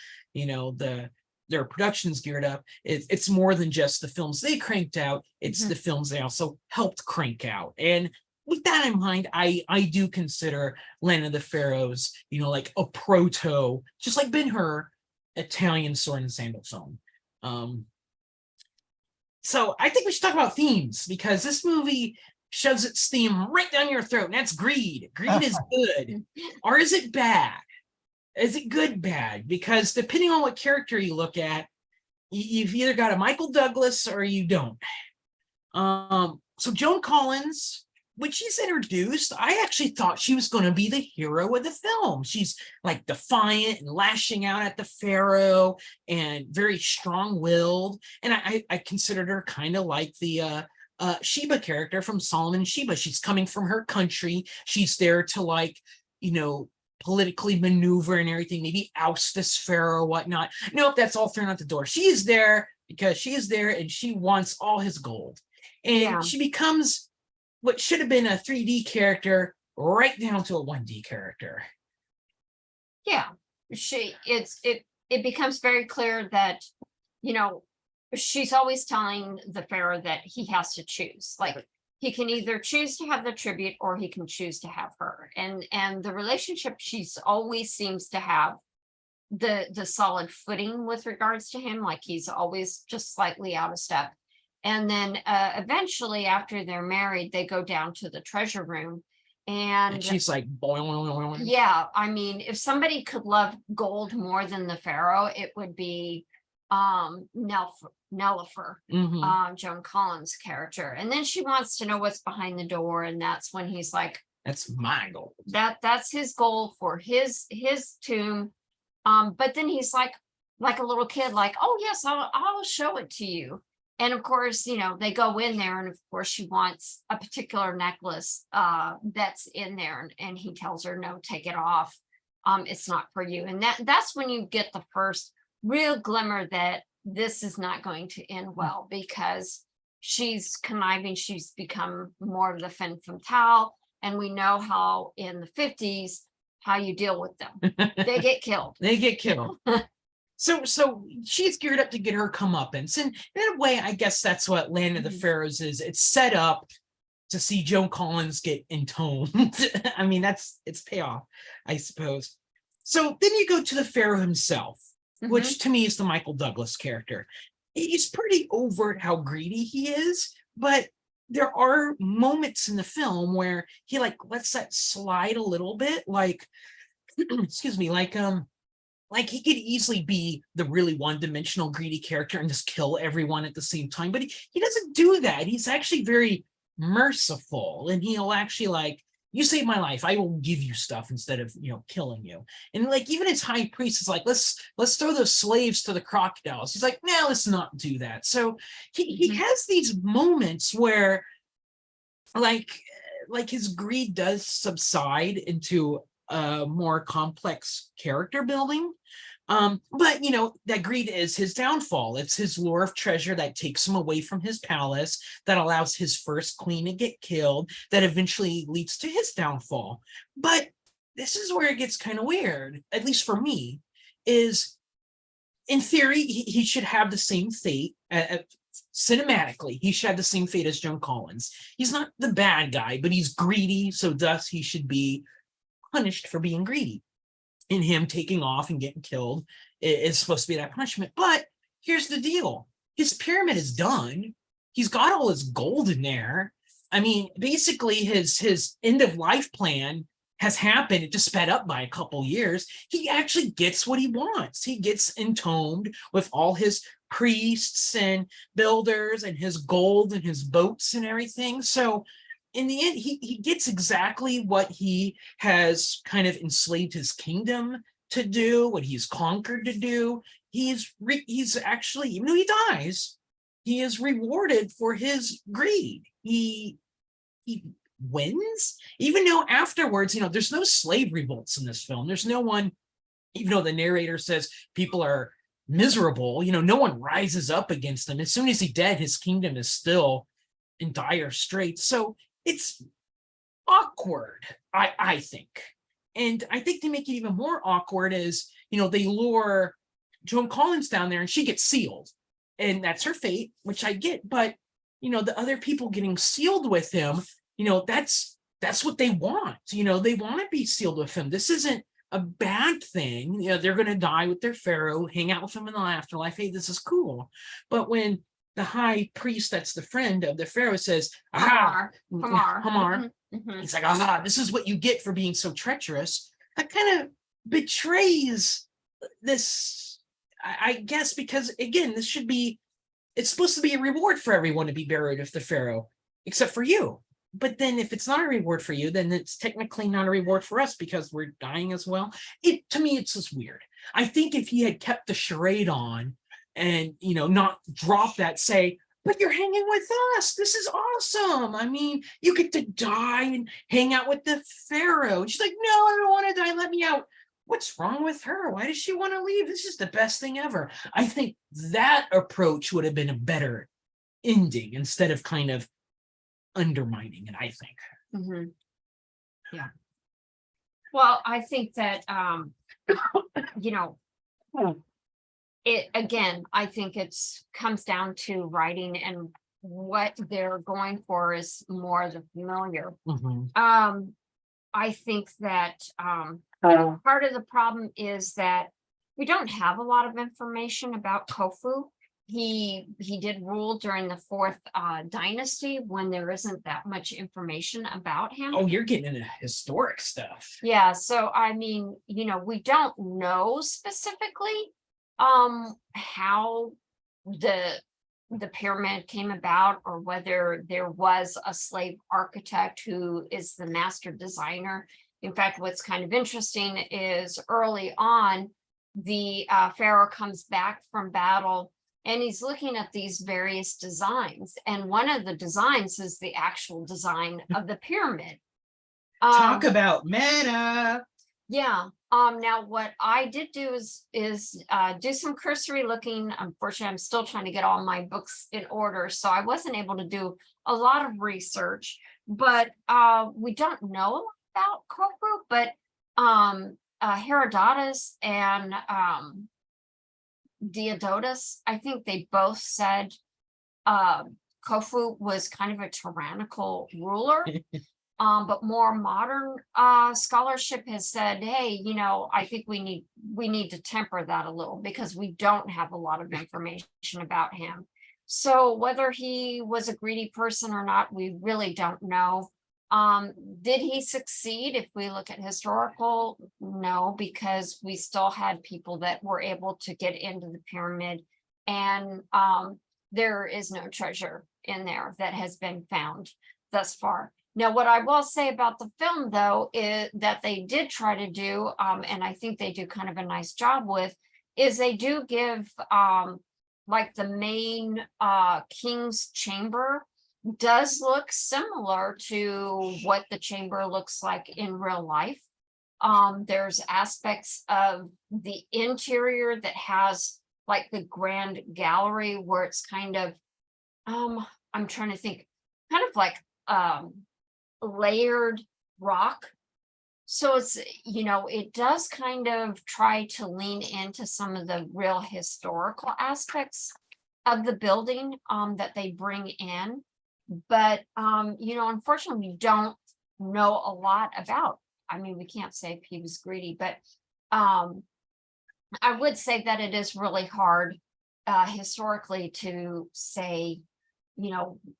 Speaker 3: their production's geared up. It's more than just the films they cranked out. It's the films they also helped crank out. And with that in mind, I do consider Land of the Pharaohs, like a proto, just like Ben-Hur, Italian sword and sandal film. So I think we should talk about themes, because this movie shoves its theme right down your throat, and that's greed. Greed is good. Or is it bad? Is it good, bad? Because depending on what character you look at, you've either got a Michael Douglas or you don't. So Joan Collins when she's introduced, I actually thought she was going to be the hero of the film. She's like defiant and lashing out at the Pharaoh and very strong-willed. And I considered her kind of like the Sheba character from Solomon and Sheba. She's coming from her country. She's there to, like, you know, politically maneuver and everything, maybe oust this Pharaoh or whatnot. Nope, that's all thrown out the door. She is there because she is there and she wants all his gold. And she becomes what should have been a 3D character right down to a 1D character.
Speaker 2: Yeah, it becomes very clear that, you know, she's always telling the Pharaoh that he has to choose. Like, he can either choose to have the tribute or he can choose to have her. And the relationship she's always seems to have the solid footing with regards to him. Like, he's always just slightly out of step. And then eventually, after they're married, they go down to the treasure room. And
Speaker 3: she's like, boing.
Speaker 2: Yeah, I mean, if somebody could love gold more than the Pharaoh, it would be Nellifer, Joan Collins' character. And then she wants to know what's behind the door, and that's when he's like,
Speaker 3: that's my goal.
Speaker 2: That's his goal for his tomb. But then he's like a little kid, like, oh yes, I'll show it to you. And of course, you know, they go in there, and of course she wants a particular necklace that's in there, and he tells her, no, take it off. It's not for you. And that's when you get the first real glimmer that this is not going to end well, because she's conniving. She's become more of the femme fatale, and we know how in the 50s how you deal with them. They get killed.
Speaker 3: They get killed. So she's geared up to get her comeuppance. And in a way, I guess that's what Land of the Pharaohs is. It's set up to see Joan Collins get entombed. I mean, it's payoff, I suppose. So then you go to the Pharaoh himself, which to me is the Michael Douglas character. He's pretty overt how greedy he is, but there are moments in the film where he like lets that slide a little bit, like, excuse me, like he could easily be the really one-dimensional greedy character and just kill everyone at the same time, but he doesn't do that. He's actually very merciful, and he'll actually, like, you saved my life, I will give you stuff instead of, you know, killing you. And like, even his high priest is like, let's throw those slaves to the crocodiles. He's like, no, let's not do that. So he has these moments where like his greed does subside into a more complex character building. But, you know, that greed is his downfall. It's his lure of treasure that takes him away from his palace, that allows his first queen to get killed, that eventually leads to his downfall. But this is where it gets kind of weird, at least for me, is in theory, he should have the same fate. Cinematically, he should have the same fate as Joan Collins. He's not the bad guy, but he's greedy, so thus he should be punished for being greedy. And him taking off and getting killed is supposed to be that punishment. But here's the deal. His pyramid is done. He's got all his gold in there. I mean, basically his end of life plan has happened. It just sped up by a couple years. He actually gets what he wants. He gets entombed with all his priests and builders and his gold and his boats and everything. So in the end, he gets exactly what he has kind of enslaved his kingdom to do, what he's conquered to do. He's actually, even though he dies, he is rewarded for his greed. He wins, even though afterwards, you know, there's no slave revolts in this film. There's no one, even though the narrator says people are miserable, you know, no one rises up against him. As soon as he's dead, his kingdom is still in dire straits. So it's awkward, I think. And I think to make it even more awkward is, you know, they lure Joan Collins down there and she gets sealed. And that's her fate, which I get. But, you know, the other people getting sealed with him, you know, that's what they want. You know, they want to be sealed with him. This isn't a bad thing. You know, they're going to die with their pharaoh, hang out with him in the afterlife. Hey, this is cool. But when the high priest, that's the friend of the pharaoh, says, Hamar. He's like, this is what you get for being so treacherous. That kind of betrays this, I guess, because again, it's supposed to be a reward for everyone to be buried with the pharaoh, except for you. but then if it's not a reward for you, then it's technically not a reward for us because we're dying as well. To me, it's just weird. I think if he had kept the charade on and, not drop that, say, but you're hanging with us. This is awesome. I mean, you get to die and hang out with the Pharaoh. She's like, no, I don't want to die. Let me out. What's wrong with her? Why does she want to leave? This is the best thing ever. I think that approach would have been a better ending instead of kind of undermining it, I think.
Speaker 2: Yeah. Well, I think that, I think comes down to writing, and what they're going for is more the familiar. I think that part of the problem is that we don't have a lot of information about Khufu. He did rule during the fourth dynasty when there isn't that much information about him.
Speaker 3: Oh, you're getting into historic stuff.
Speaker 2: Yeah, so I mean, we don't know specifically how the pyramid came about, or whether there was a slave architect who is the master designer. In fact, what's kind of interesting is early on, the pharaoh comes back from battle and he's looking at these various designs, and one of the designs is the actual design of the pyramid.
Speaker 3: Talk about meta.
Speaker 2: Yeah. Now what I did do is do some cursory looking. Unfortunately, I'm still trying to get all my books in order, so I wasn't able to do a lot of research, but we don't know about Khufu, but Herodotus and Diodotus, I think they both said Khufu was kind of a tyrannical ruler. But more modern scholarship has said, hey, I think we need to temper that a little, because we don't have a lot of information about him. So whether he was a greedy person or not, we really don't know. Did he succeed? If we look at historical, no, because we still had people that were able to get into the pyramid, and there is no treasure in there that has been found thus far. Now, what I will say about the film, though, is that they did try to do, and I think they do kind of a nice job with, is they do give like the main king's chamber does look similar to what the chamber looks like in real life. There's aspects of the interior that has like the grand gallery where it's kind of, I'm trying to think, kind of like layered rock. So it's, it does kind of try to lean into some of the real historical aspects of the building that they bring in. But, unfortunately, we don't know a lot about. I mean, we can't say if he was greedy, but I would say that it is really hard historically to say,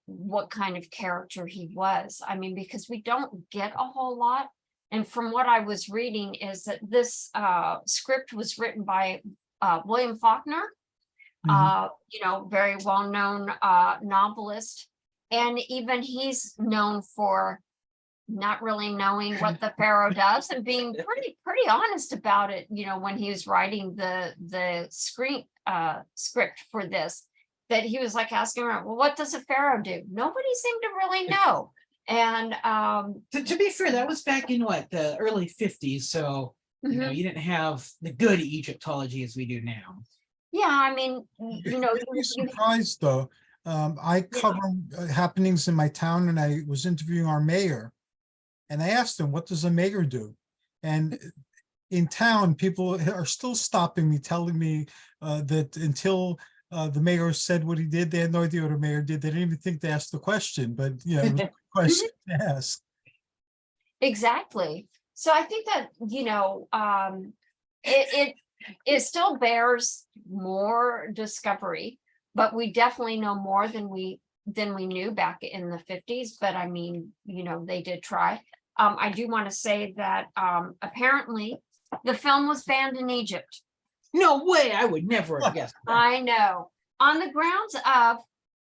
Speaker 2: what kind of character he was. I mean, because we don't get a whole lot. And from what I was reading is that this script was written by William Faulkner, very well-known novelist. And even he's known for not really knowing what the pharaoh does and being pretty honest about it, when he was writing the script for this, that he was like asking around, well, what does a pharaoh do? Nobody seemed to really know. And
Speaker 3: to be fair, that was back in the early 50s. So you didn't have the good Egyptology as we do now.
Speaker 2: Yeah, I mean,
Speaker 1: You'd be surprised though. I cover happenings in my town, and I was interviewing our mayor, and I asked him, what does a mayor do? And in town, people are still stopping me, telling me that until the mayor said what he did, they had no idea what a mayor did. They didn't even think to ask the question, but it was a good question to ask.
Speaker 2: Exactly. So I think that, it still bears more discovery, but we definitely know more than we knew back in the 50s. But I mean, they did try. I do want to say that apparently the film was banned in Egypt.
Speaker 3: No way, I would never have guessed that.
Speaker 2: I know. On the grounds of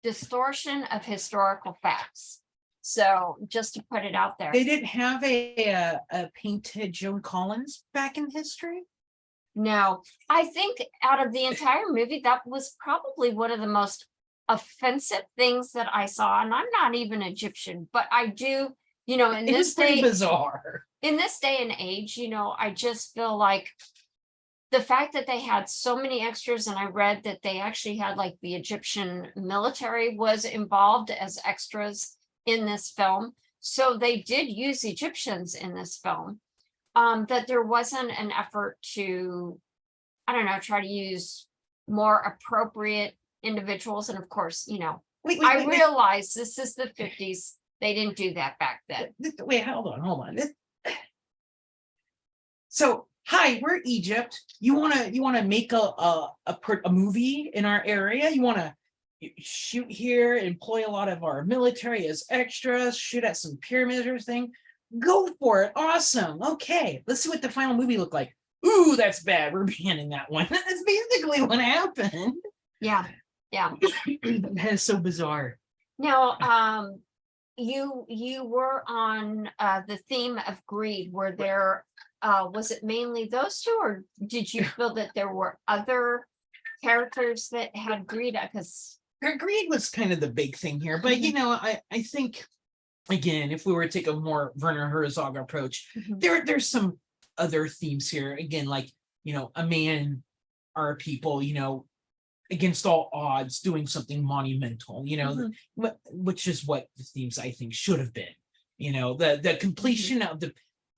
Speaker 2: distortion of historical facts. So just to put it out there.
Speaker 3: They didn't have a painted Joan Collins back in history.
Speaker 2: No, I think out of the entire movie, that was probably one of the most offensive things that I saw. And I'm not even Egyptian, but I do, in
Speaker 3: It
Speaker 2: this
Speaker 3: was pretty
Speaker 2: day,
Speaker 3: bizarre.
Speaker 2: in this day and age, I just feel like the fact that they had so many extras, and I read that they actually had like the Egyptian military was involved as extras in this film. So they did use Egyptians in this film. That there wasn't an effort to, I don't know, try to use more appropriate individuals. And of course, I realize this is the 50s. They didn't do that back then.
Speaker 3: Wait, hold on. So, hi, we're Egypt. You wanna make a movie in our area? You wanna shoot here, employ a lot of our military as extras, shoot at some pyramids or everything? Go for it. Awesome. Okay, let's see what the final movie looked like. Ooh, that's bad. We're banning that one. That's basically what happened.
Speaker 2: Yeah.
Speaker 3: That is so bizarre.
Speaker 2: Now, you were on the theme of greed. Were there was it mainly those two, or did you feel that there were other characters that had greed? Because
Speaker 3: greed was kind of the big thing here, but I think, again, if we were to take a more Werner Herzog approach, there's some other themes here. Again, like, a man, our people, against all odds, doing something monumental, which is what the themes I think should have been. The completion of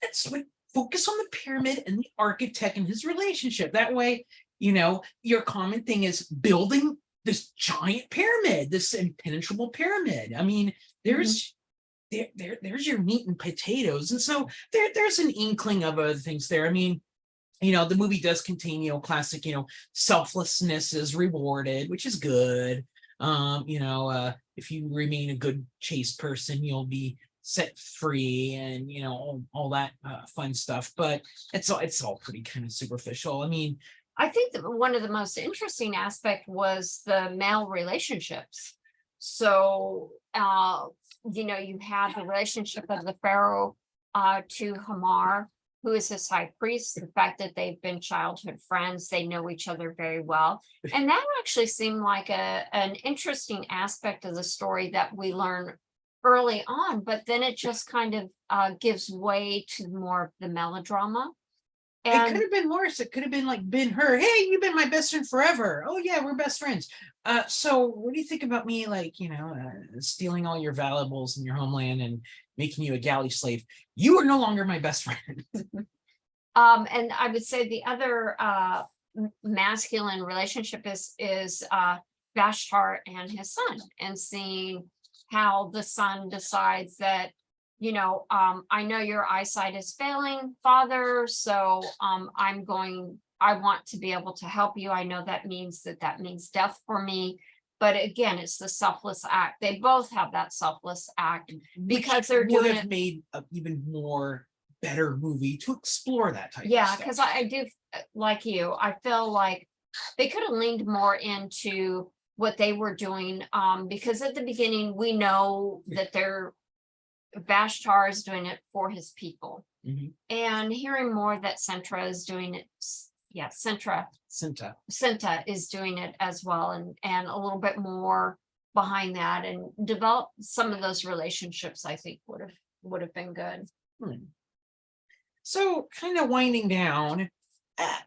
Speaker 3: that's what, focus on the pyramid and the architect and his relationship. That way, your common thing is building this giant pyramid, this impenetrable pyramid. I mean, there's your meat and potatoes. And so there's an inkling of other things there. I mean, the movie does contain, classic, selflessness is rewarded, which is good. If you remain a good chaste person, you'll be set free, and all that fun stuff. But it's all pretty kind of superficial. I mean,
Speaker 2: I think that one of the most interesting aspect was the male relationships. So you had the relationship of the Pharaoh to Hamar, who is his high priest, the fact that they've been childhood friends, they know each other very well. And that actually seemed like an interesting aspect of the story that we learn early on, but then it just kind of gives way to more of the melodrama.
Speaker 3: And it could have been worse. It could have been like her. Hey, you've been my best friend forever. Oh yeah, we're best friends. So what do you think about me, like, stealing all your valuables in your homeland and making you a galley slave? You are no longer my best friend.
Speaker 2: And I would say the other masculine relationship is Vashtar and his son, and seeing how the son decides that, I know your eyesight is failing, father, so I want to be able to help you. I know that means death for me. But again, it's the selfless act. They both have that selfless act because they're doing it.
Speaker 3: Made an even more better movie to explore that type of
Speaker 2: Yeah,
Speaker 3: stuff.
Speaker 2: because I do, like you, I feel like they could have leaned more into what they were doing. Because at the beginning, we know that Vashtar is doing it for his people. And hearing more that Sentra is doing it. Yeah, Sentra is doing it as well, and a little bit more behind that, and develop some of those relationships, I think would have been good.
Speaker 3: So kind of winding down, I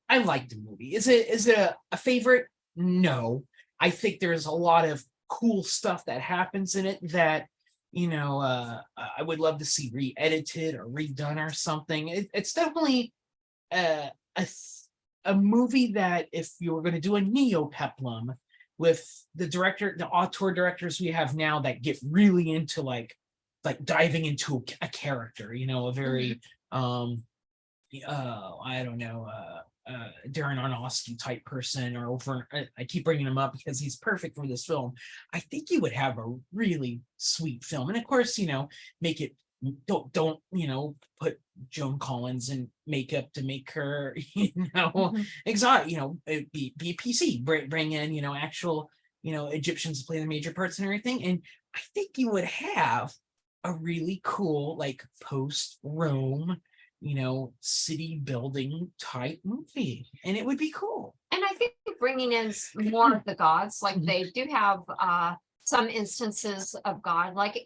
Speaker 3: like the movie. Is it a favorite? No. I think there's a lot of cool stuff that happens in it that I would love to see re-edited or redone or something. It's definitely a movie that, if you were going to do a neo-peplum with the auteur directors we have now that get really into like diving into a character, a very I don't know, Darren Aronofsky type person, or I keep bringing him up because he's perfect for this film. I think he would have a really sweet film. And of course, make it, don't put Joan Collins in makeup to make her exotic, be PC, bring in actual Egyptians play the major parts and everything. And I think you would have a really cool, like post-Rome, city building type movie. And it would be cool.
Speaker 2: And I think bringing in more of the gods, like
Speaker 3: Mhm.
Speaker 2: they do have some instances of God, like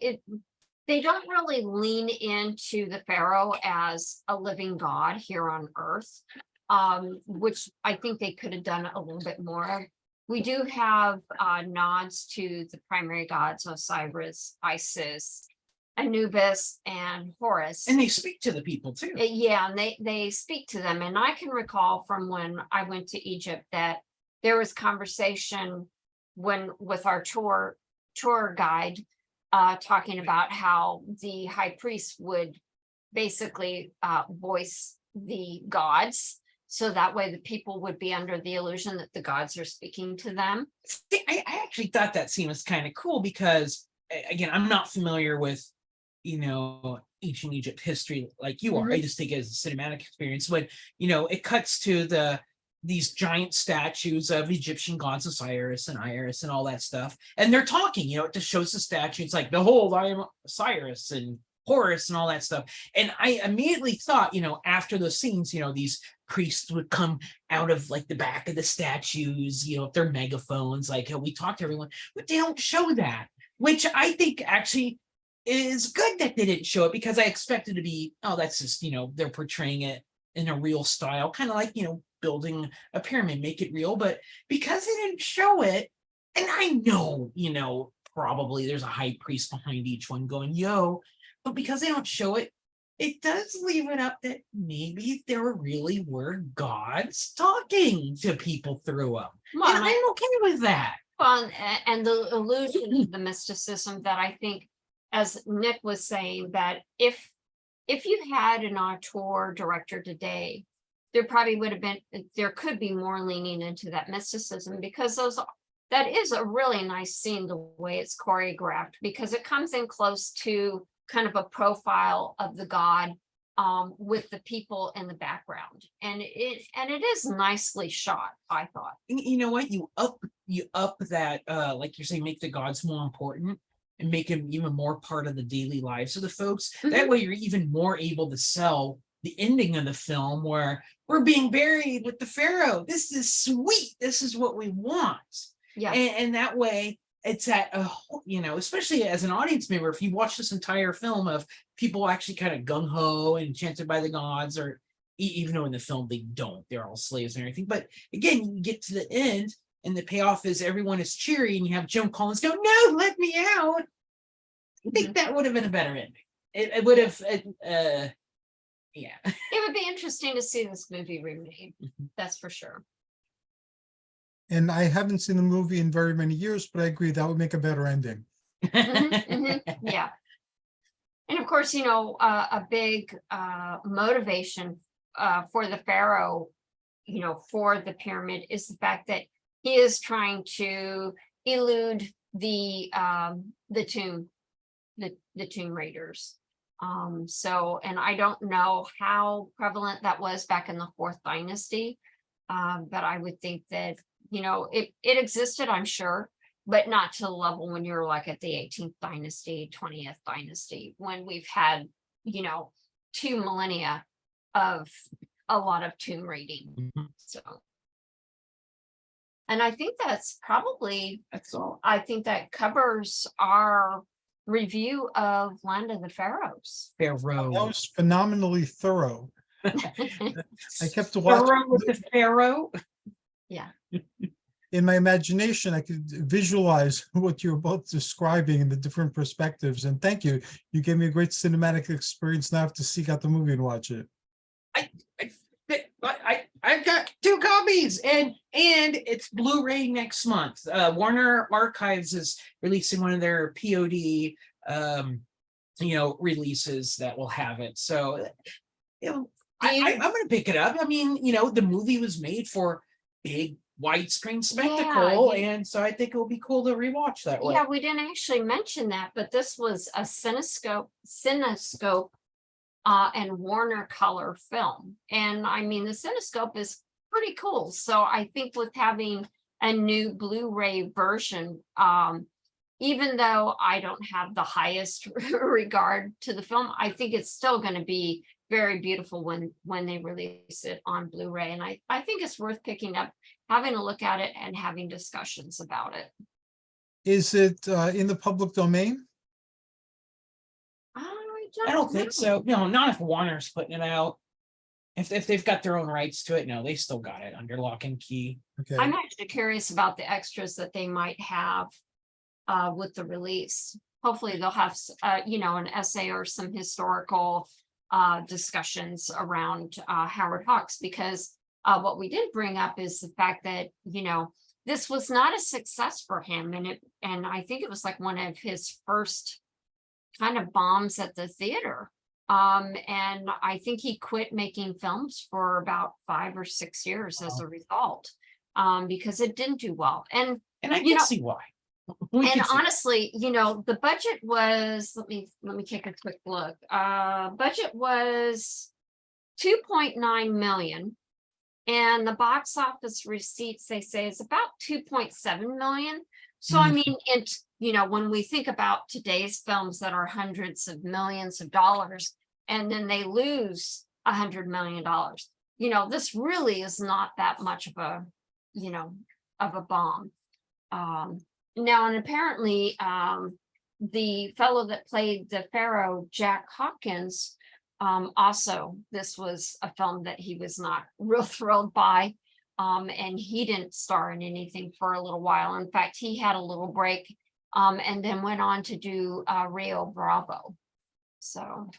Speaker 2: they don't really lean into the pharaoh as a living god here on earth, which I think they could have done a little bit more of. We do have nods to the primary gods, Osiris, Isis, Anubis, and Horus.
Speaker 3: And they speak to the people too.
Speaker 2: Yeah, and they speak to them. And I can recall from when I went to Egypt that there was conversation with our tour guide talking about how the high priest would basically voice the gods, so that way the people would be under the illusion that the gods are speaking to them.
Speaker 3: See, I actually thought that scene was kind of cool because, again, I'm not familiar with ancient Egypt history like you are. I just think as a cinematic experience, but it cuts to these giant statues of Egyptian gods, Osiris and Iris and all that stuff, and they're talking. It just shows the statues like, behold, I am Osiris and Horus and all that stuff. And I immediately thought, after those scenes, these priests would come out of like the back of the statues, with their megaphones, like, we talk to everyone, but they don't show that, which I think actually is good that they didn't show it, because I expected to be, oh, that's just, they're portraying it in a real style, kind of like, building a pyramid, make it real. But because they didn't show it, and I know, probably there's a high priest behind each one going, yo, but because they don't show it, it does leave it up that maybe there really were gods talking to people through them.
Speaker 2: Well,
Speaker 3: and I'm okay with that.
Speaker 2: Well, and the illusion, the mysticism that I think, as Nick was saying, that if you had an auteur director today, there could be more leaning into that mysticism, because that is a really nice scene, the way it's choreographed, because it comes in close to kind of a profile of the god, with the people in the background, and it is nicely shot, I thought.
Speaker 3: You know what, you up that, like you're saying, make the gods more important and make them even more part of the daily lives of the folks. That way you're even more able to sell the ending of the film, where we're being buried with the pharaoh. This is sweet. This is what we want.
Speaker 2: Yeah.
Speaker 3: And that way it's at especially as an audience member, if you watch this entire film of people actually kind of gung-ho and enchanted by the gods, or even though in the film they don't, they're all slaves and everything. But again, you get to the end and the payoff is everyone is cheery, and you have Joan Collins go, no, let me out. I think that would have been a better ending. It would have, yeah.
Speaker 2: It would be interesting to see this movie remade. That's for sure.
Speaker 1: And I haven't seen the movie in very many years, but I agree that would make a better ending.
Speaker 2: Yeah. And of course, a big motivation for the pharaoh, for the pyramid, is the fact that he is trying to elude the tomb raiders. And I don't know how prevalent that was back in the 4th dynasty, but I would think that it existed, I'm sure, but not to the level when you're like at the 18th dynasty, 20th dynasty, when we've had 2 millennia of a lot of tomb raiding. So, and I think that's all. I think that covers our review of Land of the Pharaohs.
Speaker 3: Pharaoh.
Speaker 1: That was phenomenally thorough. I kept watching
Speaker 3: Pharaoh with the pharaoh.
Speaker 2: Yeah.
Speaker 1: In my imagination, I could visualize what you're both describing in the different perspectives. And thank you. You gave me a great cinematic experience. Now I have to seek out the movie and watch it.
Speaker 3: I've got 2 copies, and it's Blu-ray next month. Warner Archives is releasing one of their POD releases that will have it. So I'm gonna pick it up. I mean, the movie was made for big widescreen spectacle, and so I think it will be cool to rewatch that way.
Speaker 2: Yeah, we didn't actually mention that, but this was a Cinescope and Warner Color film. And I mean, the Cinescope is pretty cool. So I think with having a new Blu-ray version. Even though I don't have the highest regard to the film, I think it's still going to be very beautiful when they release it on Blu-ray. And I think it's worth picking up, having a look at it, and having discussions about it.
Speaker 1: Is it in the public domain?
Speaker 3: I don't think so. No, not if Warner's putting it out. If they've got their own rights to it, no, they still got it under lock and key.
Speaker 1: Okay.
Speaker 2: I'm actually curious about the extras that they might have with the release. Hopefully they'll have an essay or some historical discussions around Howard Hawks, because what we did bring up is the fact that this was not a success for him, and I think it was like one of his first kind of bombs at the theater. And I think he quit making films for about 5 or 6 years as a result, because it didn't do well. And
Speaker 3: I can see why.
Speaker 2: And honestly, the budget was, let me take a quick look. Budget was 2.9 million. And the box office receipts, they say, is about 2.7 million. So I mean, when we think about today's films that are hundreds of millions of dollars, and then they lose $100 million, this really is not that much of a bomb. Now, and apparently, the fellow that played the Pharaoh, Jack Hawkins, also, this was a film that he was not real thrilled by. And he didn't star in anything for a little while. In fact, he had a little break, and then went on to do Rio Bravo. So,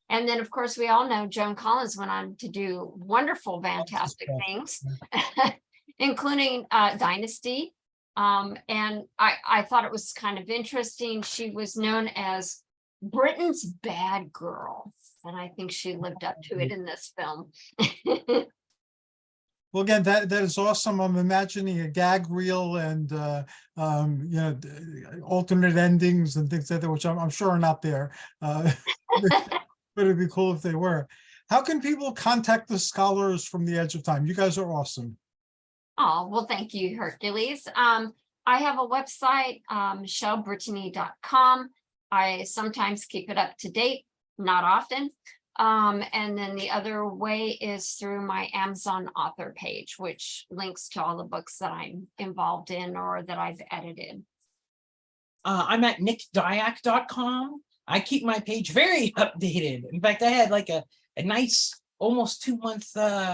Speaker 2: and then of course we all know Joan Collins went on to do wonderful, fantastic things, including Dynasty. And I thought it was kind of interesting. She was known as Britain's bad girl, and I think she lived up to it in this film.
Speaker 1: Well, again, that is awesome. I'm imagining a gag reel and alternate endings and things like that, which I'm sure are not there. But it'd be cool if they were. How can people contact the scholars from the Edge of Time? You guys are awesome.
Speaker 2: Oh, well, thank you, Hercules. I have a website, michellebrittany.com. I sometimes keep it up to date, not often. And then the other way is through my Amazon author page, which links to all the books that I'm involved in or that I've edited.
Speaker 3: I'm at nickdiak.com. I keep my page very updated. In fact, I had like a nice almost 2-month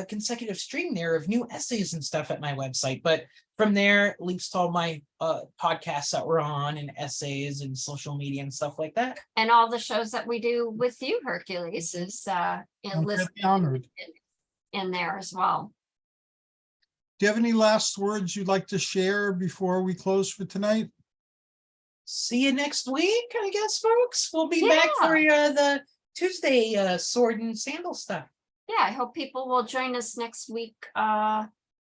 Speaker 3: consecutive stream there of new essays and stuff at my website. But from there, links to all my podcasts that we're on, and essays and social media and stuff like that.
Speaker 2: And all the shows that we do with you, Hercules, is listed in there as well.
Speaker 1: Do you have any last words you'd like to share before we close for tonight?
Speaker 3: See you next week, I guess, folks. We'll be back for the Tuesday sword and sandal stuff.
Speaker 2: Yeah, I hope people will join us next week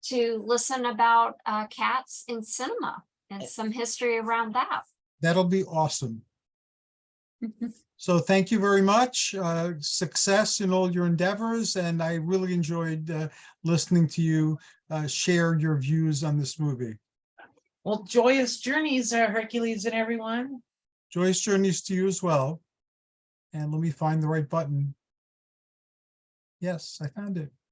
Speaker 2: to listen about cats in cinema and some history around that.
Speaker 1: That'll be awesome. So thank you very much. Success in all your endeavors. And I really enjoyed listening to you share your views on this movie.
Speaker 3: Well, joyous journeys, Hercules and everyone.
Speaker 1: Joyous journeys to you as well. And let me find the right button. Yes, I found it.